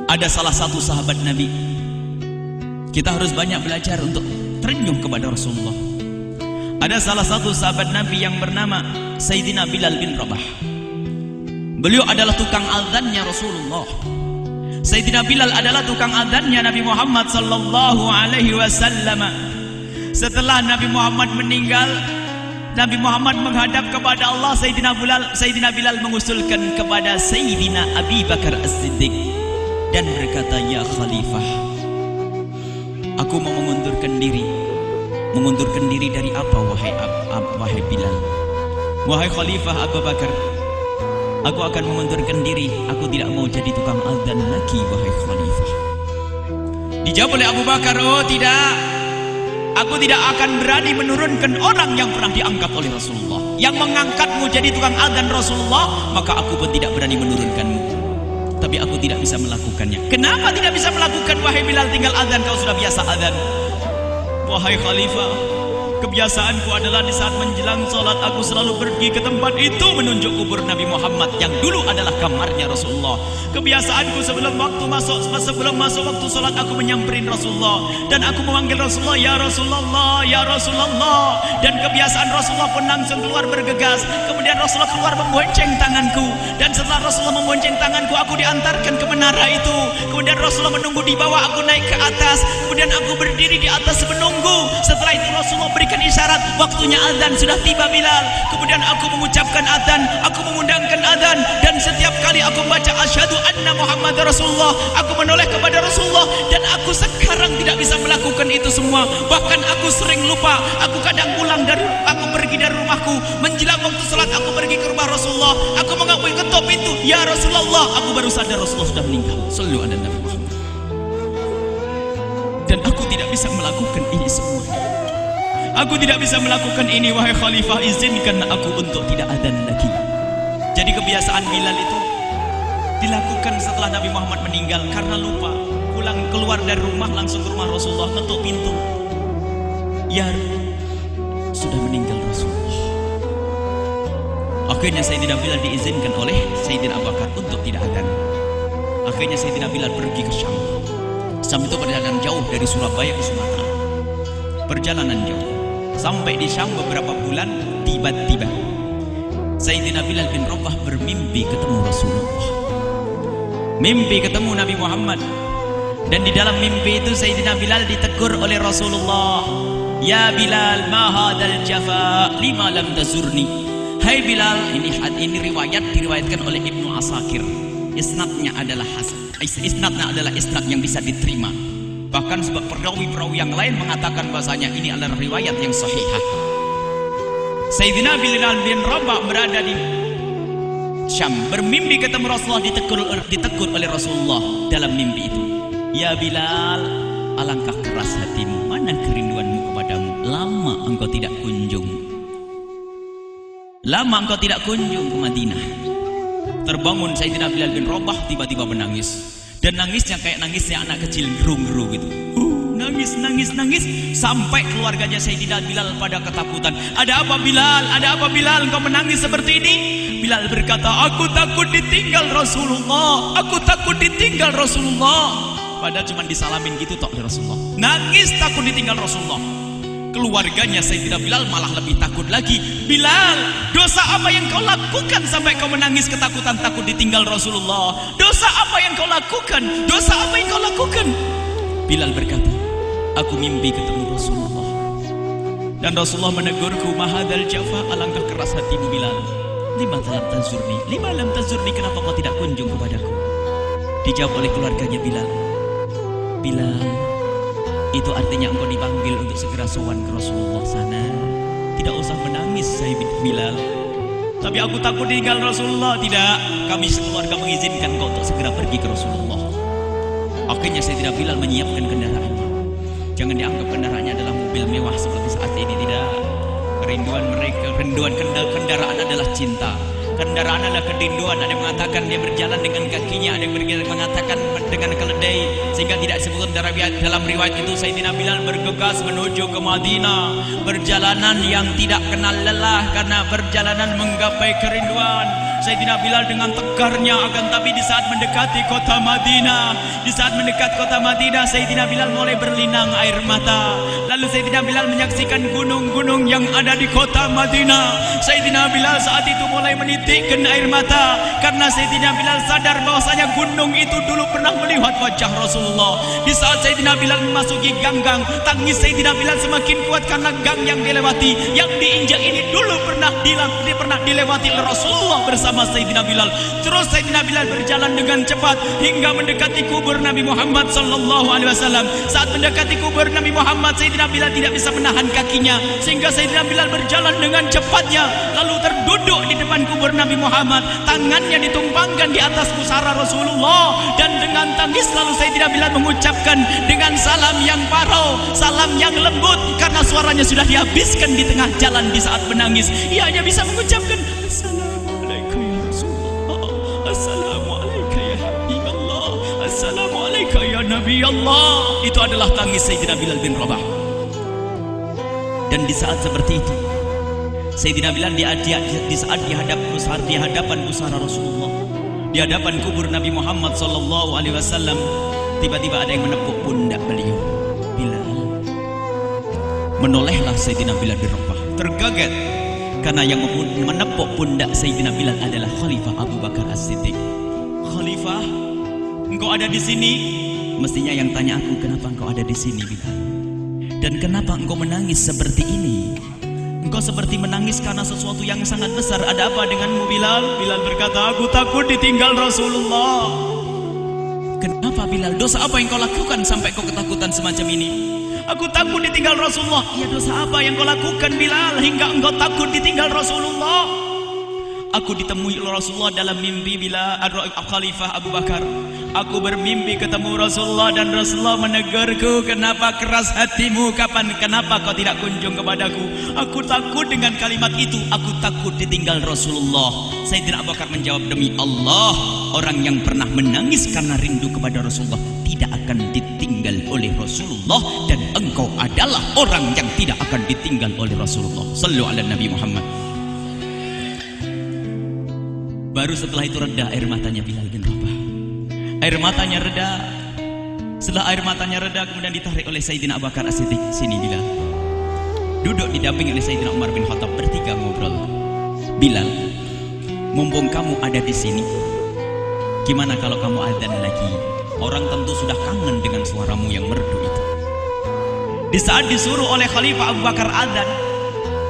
Ada salah satu sahabat Nabi, kita harus banyak belajar untuk terenyuh kepada Rasulullah. Ada salah satu sahabat Nabi yang bernama Sayyidina Bilal bin Rabah. Beliau adalah tukang azannya Rasulullah. Sayyidina Bilal adalah tukang azannya Nabi Muhammad sallallahu alaihi wasallam. Setelah Nabi Muhammad meninggal, Nabi Muhammad menghadap kepada Allah. Sayyidina Bilal mengusulkan kepada Sayyidina Abi Bakar As-Siddiq dan berkata, "Ya Khalifah, aku mau mengundurkan diri." Mengundurkan diri dari apa, wahai Bilal? Wahai Khalifah Abu Bakar, aku akan mengundurkan diri. Aku tidak mau jadi tukang azan lagi, wahai Khalifah. Dijawab oleh Abu Bakar, "Oh tidak, aku tidak akan berani menurunkan orang yang pernah diangkat oleh Rasulullah. Yang mengangkatmu jadi tukang azan Rasulullah, maka aku pun tidak berani menurunkanmu. Tapi aku tidak bisa melakukannya." "Kenapa tidak bisa melakukan, wahai Bilal? Tinggal azan, kau sudah biasa azan." "Wahai Khalifah, kebiasaanku adalah di saat menjelang sholat aku selalu pergi ke tempat itu menunjuk kubur Nabi Muhammad yang dulu adalah kamarnya Rasulullah. Kebiasaanku sebelum masuk waktu sholat aku menyamperin Rasulullah dan aku memanggil Rasulullah, ya Rasulullah, ya Rasulullah. Dan kebiasaan Rasulullah pun langsung keluar bergegas. Kemudian Rasulullah keluar membonceng tanganku, dan setelah Rasulullah membonceng tanganku, aku diantarkan ke menara itu. Kemudian Rasulullah menunggu di bawah, aku naik ke atas. Kemudian aku berdiri di atas menunggu. Setelah itu Rasulullah berikan isyarat, waktunya azan sudah tiba, Bilal. Kemudian aku mengucapkan azan, aku mengundangkan azan, dan setiap kali aku membaca asyhadu anna Muhammad Rasulullah, aku menoleh kepada Rasulullah. Dan aku sekarang tidak bisa melakukan itu semua. Bahkan aku sering lupa. Aku kadang aku pergi dari rumahku menjelang waktu salat, aku pergi ke rumah Rasulullah. Aku mengakui ketok pintu, ya Rasulullah. Aku baru sadar Rasulullah sudah meninggal. Shallu ala Nabi Muhammad. Dan aku tidak bisa melakukan ini semua. Aku tidak bisa melakukan ini, wahai Khalifah, izinkan aku untuk tidak adzan lagi. Jadi kebiasaan Bilal itu dilakukan setelah Nabi Muhammad meninggal karena lupa. Keluar dari rumah langsung ke rumah Rasulullah, ngetuk pintu. Ya, sudah meninggal Rasulullah. Akhirnya Sayyidina Bilal diizinkan oleh Sayyidina Abu Bakar untuk tidak adzan. Akhirnya Sayyidina Bilal pergi ke Syam. Syam itu perjalanan jauh dari Surabaya ke Sumatera. Perjalanan jauh. Sampai di Syam beberapa bulan, tiba-tiba Sayyidina Bilal bin Rabah bermimpi ketemu Rasulullah. Mimpi ketemu Nabi Muhammad. Dan di dalam mimpi itu Sayyidina Bilal ditegur oleh Rasulullah. "Ya Bilal, ma hadzal jafa lima lam tazurni." Hai Bilal, ini riwayat diriwayatkan oleh Ibnu Asakir. Isnadnya adalah hasan. Isnadnya adalah isnad yang bisa diterima. Bahkan sebab perawi-perawi yang lain mengatakan bahasanya ini adalah riwayat yang sahihah. Sayyidina Bilal bin Rabah berada di Syam, bermimpi ketemu Rasulullah, ditegur oleh Rasulullah dalam mimpi itu. "Ya Bilal, alangkah keras hatimu, mana kerinduanmu kepadamu? Lama engkau tidak kunjung ke Madinah." Terbangun Sayyidina Bilal bin Rabah, tiba-tiba menangis. Dan nangisnya kayak nangisnya anak kecil, geru-geru gitu. Nangis sampai keluarganya Sayyidina Bilal pada ketakutan. "Ada apa Bilal? Ada apa Bilal? Engkau menangis seperti ini?" Bilal berkata, "Aku takut ditinggal Rasulullah. Aku takut ditinggal Rasulullah." Padahal cuma disalamin gitu tok oleh Rasulullah. Nangis takut ditinggal Rasulullah. Keluarganya Sayyidina Bilal malah lebih takut lagi. "Bilal, dosa apa yang kau lakukan sampai kau menangis ketakutan takut ditinggal Rasulullah? Dosa apa yang kau lakukan? Dosa apa yang kau lakukan?" Bilal berkata, "Aku mimpi ketemu Rasulullah. Dan Rasulullah menegurku, mahadal jafa, alangkah keras hatimu Bilal. Lima lam tazurni, kenapa kau tidak kunjung kepadaku?" Dijawab oleh keluarganya Bilal, "Bilal, itu artinya engkau dipanggil untuk segera sowan ke Rasulullah sana. Tidak usah menangis, Sayyid Bilal. Tapi aku takut tinggal Rasulullah." "Tidak, kami sekeluarga mengizinkan kau untuk segera pergi ke Rasulullah." Akhirnya Sayyidina Bilal menyiapkan kendaraannya. Jangan dianggap kendaraannya adalah mobil mewah seperti saat ini, tidak. Kerinduan kendaraan adalah cinta. Kendaraan adalah kerinduan. Ada yang mengatakan dia berjalan dengan kakinya, ada yang mengatakan dengan keledai, sehingga tidak disebutkan dalam riwayat itu Sayyidina Bilal bergegas menuju ke Madinah. Perjalanan yang tidak kenal lelah karena perjalanan menggapai kerinduan. Sayyidina Bilal dengan tegarnya. Akan tapi di saat mendekati kota Madinah, di saat mendekat kota Madinah, Sayyidina Bilal mulai berlinang air mata. Lalu Sayyidina Bilal menyaksikan gunung-gunung yang ada di kota Madinah. Sayyidina Bilal saat itu mulai menitikkan air mata, karena Sayyidina Bilal sadar bahwasanya gunung itu dulu pernah melihat wajah Rasulullah. Di saat Sayyidina Bilal memasuki gang-gang, tangis Sayyidina Bilal semakin kuat karena gang yang dilewati, yang diinjak ini dulu pernah dilewati oleh Rasulullah bersama Sayyidina Bilal. Terus Sayyidina Bilal berjalan dengan cepat hingga mendekati kubur Nabi Muhammad sallallahu alaihi wasallam. Saat mendekati kubur Nabi Muhammad, Sayyidina Bilal tidak bisa menahan kakinya, sehingga Sayyidina Bilal berjalan dengan cepatnya lalu terduduk di depan kubur Nabi Muhammad. Tangannya ditumpangkan di atas pusara Rasulullah, dan dengan tangis lalu Sayyidina Bilal mengucapkan dengan salam yang parau, salam yang lembut, karena suaranya sudah dihabiskan di tengah jalan di saat menangis. Ia hanya bisa mengucapkan Assalamualaikum ya Rasulullah, Assalamualaikum ya Habibullah, Assalamualaikum ya Nabi Allah. Itu adalah tangis Sayyidina Bilal bin Rabah. Dan di saat seperti itu, Sayyidina Bilal di saat di hadapan pusara Rasulullah, di hadapan kubur Nabi Muhammad sallallahu alaihi wasallam, tiba-tiba ada yang menepuk pundak beliau. Bilal. Menolehlah Sayyidina Bilal bin Rabah, terkaget karena yang menepuk pundak Sayyidina Bilal adalah Khalifah Abu Bakar As-Siddiq. Khalifah, engkau ada di sini? Mestinya yang tanya aku, kenapa engkau ada di sini Bilal? Dan kenapa engkau menangis seperti ini? Engkau seperti menangis karena sesuatu yang sangat besar. Ada apa denganmu Bilal? Bilal berkata, aku takut ditinggal Rasulullah. Kenapa Bilal? Dosa apa yang kau lakukan sampai kau ketakutan semacam ini? Aku takut ditinggal Rasulullah. Ya, dosa apa yang kau lakukan Bilal hingga engkau takut ditinggal Rasulullah? Aku ditemui oleh Rasulullah dalam mimpi bila Khalifah Abu Bakar. Aku bermimpi ketemu Rasulullah dan Rasulullah menegurku, kenapa keras hatimu, kenapa kau tidak kunjung kepadaku? Aku takut dengan kalimat itu, aku takut ditinggal Rasulullah. Sayyidina Abu Bakar menjawab, demi Allah, orang yang pernah menangis karena rindu kepada Rasulullah tidak akan ditinggal oleh Rasulullah, dan engkau adalah orang yang tidak akan ditinggal oleh Rasulullah. Sallu ala Nabi Muhammad. Baru setelah itu reda air matanya Bilal bin Rabah. Air matanya reda. Setelah air matanya reda, kemudian ditarik oleh Sayyidina Abu Bakar As-Siddiq. Sini Bilal. Duduk didampingi oleh Sayyidina Umar bin Khattab, bertiga ngobrol. Bilal, mumpung kamu ada di sini, gimana kalau kamu adzan lagi? Orang tentu sudah kangen dengan suaramu yang merdu itu. Di saat disuruh oleh Khalifah Abu Bakar adzan,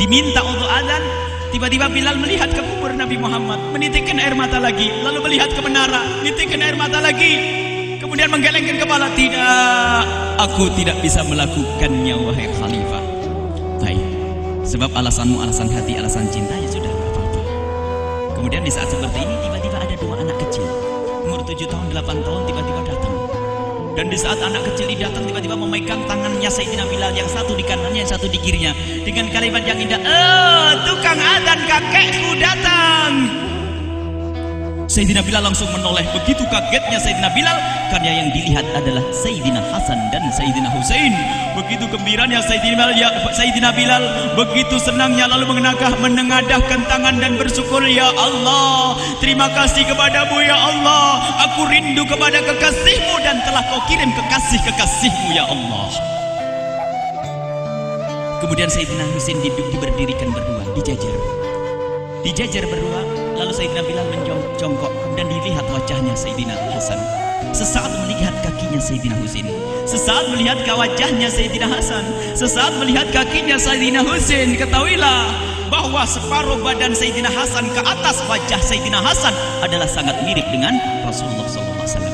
diminta untuk adzan, tiba-tiba Bilal melihat ke kubur Nabi Muhammad, menitikkan air mata lagi, lalu melihat ke menara, menitikkan air mata lagi, kemudian menggelengkan kepala. Tidak, aku tidak bisa melakukannya wahai Khalifah. Baik, sebab alasanmu alasan hati, alasan cinta, ya sudah, tidak apa-apa. Kemudian di saat seperti ini tiba-tiba ada dua anak kecil, umur 7 tahun, 8 tahun, tiba-tiba datang. Dan di saat anak kecil ini datang, tiba-tiba memegang tangannya Sayyidina Bilal, yang satu di kanannya, yang satu di kirinya, dengan kalimat yang indah, tukang adzan kakekku datang. Sayyidina Bilal langsung menoleh. Begitu kagetnya Sayyidina Bilal, karena yang dilihat adalah Sayyidina Hasan dan Sayyidina Husain. Begitu gembiranya Sayyidina Bilal, begitu senangnya, lalu menengadahkan tangan dan bersyukur, ya Allah, terima kasih kepadamu ya Allah, aku rindu kepada kekasihmu dan telah kau kirim kekasih-kekasihmu ya Allah. Kemudian Sayyidina Husain diberdirikan berdua, dijajar berdua. Lalu Sayyidina Bilal menjongkok dan dilihat wajahnya Sayyidina Hasan. Sesaat melihat kakinya Sayyidina Husain, sesaat melihat wajahnya Sayyidina Hasan, sesaat melihat kakinya Sayyidina Husain. Ketahuilah bahwa separuh badan Sayyidina Hasan ke atas wajah Sayyidina Hasan adalah sangat mirip dengan Rasulullah SAW,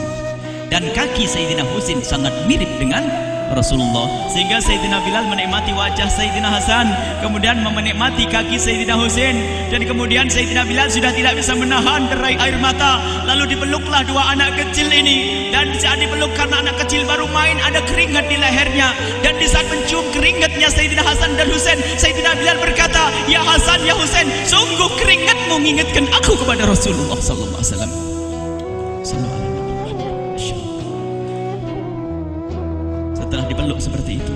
dan kaki Sayyidina Husain sangat mirip dengan Rasulullah, sehingga Sayyidina Bilal menikmati wajah Sayyidina Hasan, kemudian menikmati kaki Sayyidina Husain, dan kemudian Sayyidina Bilal sudah tidak bisa menahan derai air mata, lalu dipeluklah dua anak kecil ini. Dan saat dipeluk, karena anak kecil baru main, ada keringat di lehernya, dan di saat mencium keringatnya Sayyidina Hasan dan Husain, Sayyidina Bilal berkata, ya Hasan, ya Husain, sungguh keringatmu mengingatkan aku kepada Rasulullah sallallahu alaihi wasallam. Setelah dipeluk seperti itu,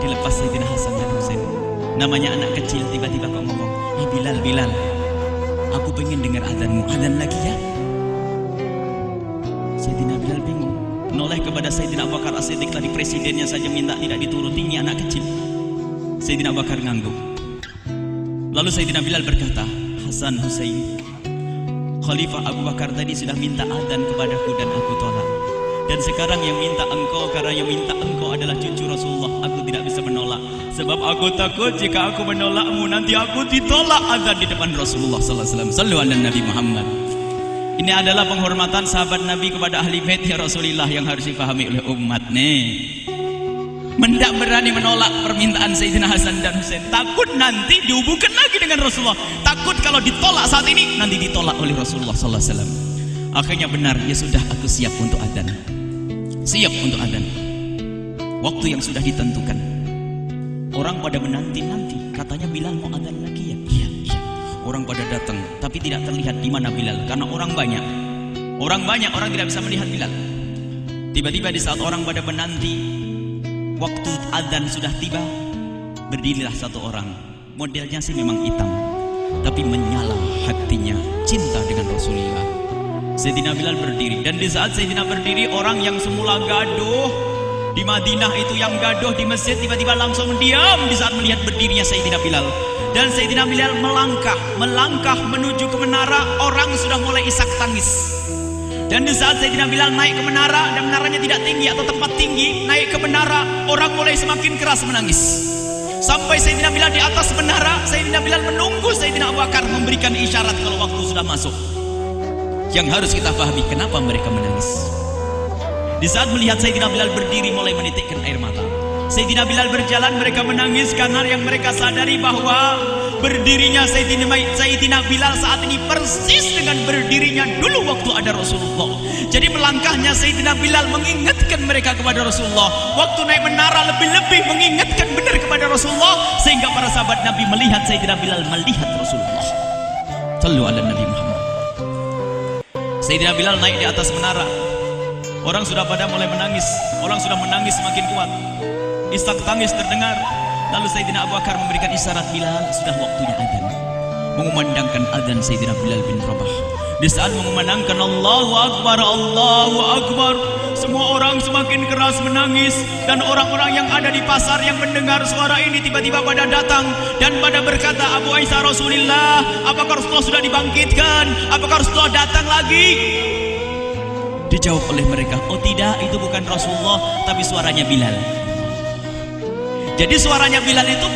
dilepas Sayyidina Hasan dan Husain. Namanya anak kecil, tiba-tiba kok ngomong, Bilal, aku pengen dengar azanmu, azan lagi ya. Sayyidina Bilal bingung, menoleh kepada Sayyidina Abu Bakar As-Siddiq, tadi presidennya saja minta tidak dituruti, ini anak kecil. Sayyidina Abu Bakar ngangguk. Lalu Sayyidina Bilal berkata, Hasan, Husain, Khalifah Abu Bakar tadi sudah minta azan kepadaku dan aku tolak. Dan sekarang yang minta engkau, karena yang minta engkau adalah cucu Rasulullah, aku tidak bisa menolak. Sebab aku takut jika aku menolakmu, nanti aku ditolak azan di depan Rasulullah sallallahu alaihi wasallam. Sallu ala Nabi Muhammad. Ini adalah penghormatan sahabat Nabi kepada ahli bait ya Rasulullah yang harus dipahami oleh umat nih. Mendak berani menolak permintaan Sayyidina Hasan dan Husain, takut nanti dihubungkan lagi dengan Rasulullah. Takut kalau ditolak saat ini, nanti ditolak oleh Rasulullah sallallahu alaihi wasallam. Akhirnya benar, ya sudah, aku siap untuk adzan. Siap untuk adzan. Waktu yang sudah ditentukan. Orang pada menanti-nanti, katanya Bilal mau adzan lagi ya. Iya, iya. Orang pada datang, tapi tidak terlihat di mana Bilal karena orang banyak. Orang banyak, orang tidak bisa melihat Bilal. Tiba-tiba di saat orang pada menanti, waktu adzan sudah tiba, berdirilah satu orang. Modelnya sih memang hitam, tapi menyala hatinya cinta dengan Rasulullah. Sayyidina Bilal berdiri, dan di saat Sayyidina berdiri, orang yang semula gaduh di Madinah itu, yang gaduh di masjid, tiba-tiba langsung diam di saat melihat berdirinya Sayyidina Bilal. Dan Sayyidina Bilal melangkah menuju ke menara, orang sudah mulai isak tangis. Dan di saat Sayyidina Bilal naik ke menara, dan menaranya tidak tinggi atau tempat tinggi, naik ke menara, orang mulai semakin keras menangis. Sampai Sayyidina Bilal di atas menara, Sayyidina Bilal menunggu Sayyidina Abu Bakar memberikan isyarat kalau waktu sudah masuk. Yang harus kita pahami, kenapa mereka menangis. Di saat melihat Sayyidina Bilal berdiri, mulai menitikkan air mata. Sayyidina Bilal berjalan, mereka menangis karena yang mereka sadari bahwa berdirinya Sayyidina Bilal saat ini persis dengan berdirinya dulu waktu ada Rasulullah. Jadi melangkahnya Sayyidina Bilal mengingatkan mereka kepada Rasulullah. Waktu naik menara lebih-lebih mengingatkan benar kepada Rasulullah, sehingga para sahabat Nabi melihat Sayyidina Bilal melihat Rasulullah. Sallu ala Nabi Muhammad. Sayyidina Bilal naik di atas menara, orang sudah pada mulai menangis, orang sudah menangis semakin kuat, isak tangis terdengar. Lalu Sayyidina Abu Bakar memberikan isyarat, Bilal, sudah waktunya adzan. Mengumandangkan adzan Sayyidina Bilal bin Rabah. Di saat mengumandangkan Allahu Akbar, Allahu Akbar, semua orang semakin keras menangis. Dan orang-orang yang ada di pasar yang mendengar suara ini tiba-tiba pada datang dan pada berkata, Abu Aisyah, Rasulullah, apakah Rasulullah sudah dibangkitkan? Apakah Rasulullah datang lagi? Dijawab oleh mereka, oh tidak, itu bukan Rasulullah, tapi suaranya Bilal. Jadi suaranya Bilal itu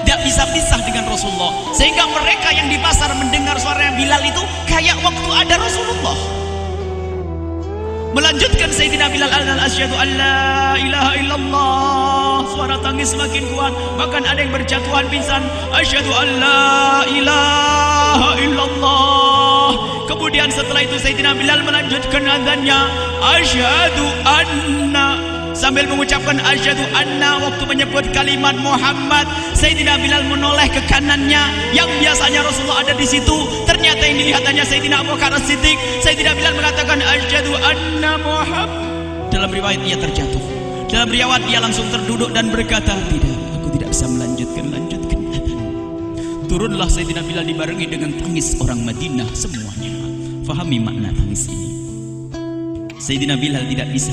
tidak bisa pisah dengan Rasulullah, sehingga mereka yang di pasar mendengar suaranya Bilal itu kayak waktu ada Rasulullah. Melanjutkan Sayyidina Bilal, asyhadu an la ilaha illallah. Suara tangis semakin kuat, bahkan ada yang berjatuhan pingsan. Asyhadu an la ilaha illallah. Kemudian setelah itu Sayyidina Bilal melanjutkan azannya, asyhadu anna, sambil mengucapkan asyhadu anna, waktu menyebut kalimat Muhammad, Sayyidina Bilal menoleh ke kanannya yang biasanya Rasulullah ada di situ. Ternyata yang dilihat hanya Sayyidina Abu Bakar As-Siddiq. Sayyidina Bilal mengatakan asyhadu anna Muhammad. Dalam riwayat ia terjatuh, dalam riwayat dia langsung terduduk dan berkata, tidak, aku tidak bisa melanjutkan adzan. Turunlah Sayyidina Bilal dibarengi dengan tangis orang Madinah semuanya. Fahami makna tangis ini. Sayyidina Bilal tidak bisa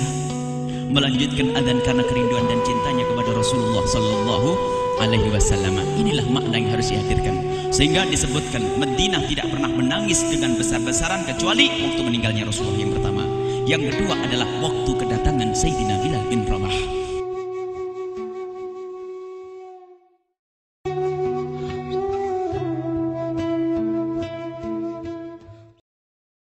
melanjutkan adzan karena kerinduan dan cintanya kepada Rasulullah sallallahu alaihi wasallam. Inilah makna yang harus dihadirkan. Sehingga disebutkan Madinah tidak pernah menangis dengan besar-besaran kecuali waktu meninggalnya Rasulullah yang pertama. Yang kedua adalah waktu kedatangan Sayyidina